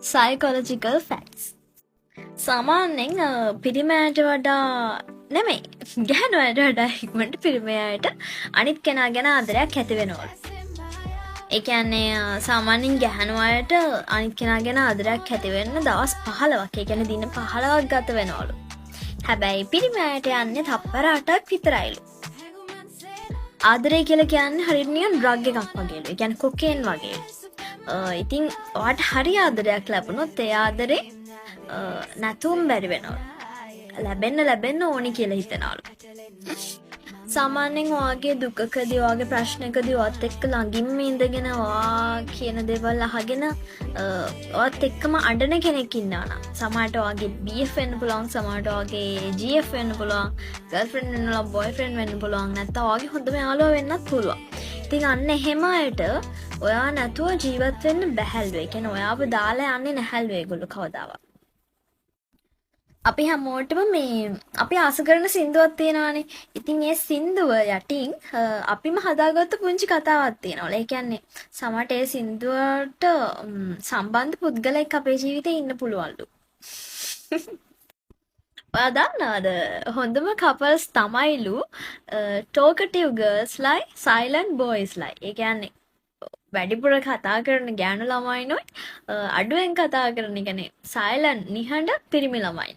Psychological facts. සාමාන්‍යයෙන් පිරිමෑට වඩා නෙමෙයි ගැහැණුවට වඩා ඉක්මනට පිරිමෑයට අනිත් කෙනා ගැන ආදරයක් ඇති වෙනවලු. ඒ කියන්නේ සාමාන්‍යයෙන් ගැහැණු අයට අනිත් කෙනා ගැන ආදරයක් ඇති වෙන්න දවස් 15ක්, ඒ කියන්නේ දින 15ක් ගත වෙනවලු. හැබැයි පිරිමෑයට යන්නේ තප්පර 8ක් විතරයිලු. ආදරය කියලා කියන්නේ හරියට නිකන් ඩ්‍රග් එකක් වගේලු. ඒ කියන්නේ කොකේන් වගේ. ඉතින් ඔයාට හරි ආදරයක් ලැබුණොත් ඒ ආදරේ නැතුම් බැරි වෙනවලු. ලැබෙන්න ඕනි කියලා හිතනවලු. සාමාන්‍යයෙන් ඔයාගේ දුකකදී ඔයාගේ ප්‍රශ්නකදී ඔයත් එක්ක ළඟින්ම ඉඳගෙන ඔයා කියන දේවල් අහගෙන ඔයත් එක්කම අඬන කෙනෙක් ඉන්නවා නම් සමහරට ඔයාගේ BF වෙන්න පුළුවන්, සමහරට ඔයාගේ GF වෙන්න පුළුවන්, ගර්ල්ෆ්‍රෙන්ඩ් වෙන්න පුළුවන්, බොයිෆ්‍රෙන්ඩ් වෙන්න පුළුවන්, නැත්නම් ඔයාගේ හොඳම යාළුවා වෙන්නත් පුළුවන්. ඉතින් අන්න එහෙම අයට ඔයා නැතුව ජීවත් වෙන්න බැහැලු. ඒ කියන්නේ ඔයාව දාලා යන්නේ නැහැලු ඒගොල්ලෝ කවදාවත්. අපි හැමෝටම අපි ආස කරන සින්දුවක් තියෙනවානේ. ඉතින් ඒ සින්දුව යටින් අපිම හදාගත්තු පුංචි කතාවක් තියෙනවා. ඒ කියන්නේ සමහරට ඒ සින්දුවට සම්බන්ධ පුද්ගලයෙක් අපේ ජීවිතේ ඉන්න පුළුවන්ලු. ඔයා දන්නවද හොඳම කපල්ස් තමයිලු talkative girls ලයි silent boys ලයි. ඒ කියන්නේ වැඩිපුර කතා කරන ගෑනු ළමයිනොයි අඩුවෙන් කතා කරන කියන්නේ silent නිහඬ පිරිමි ළමයි.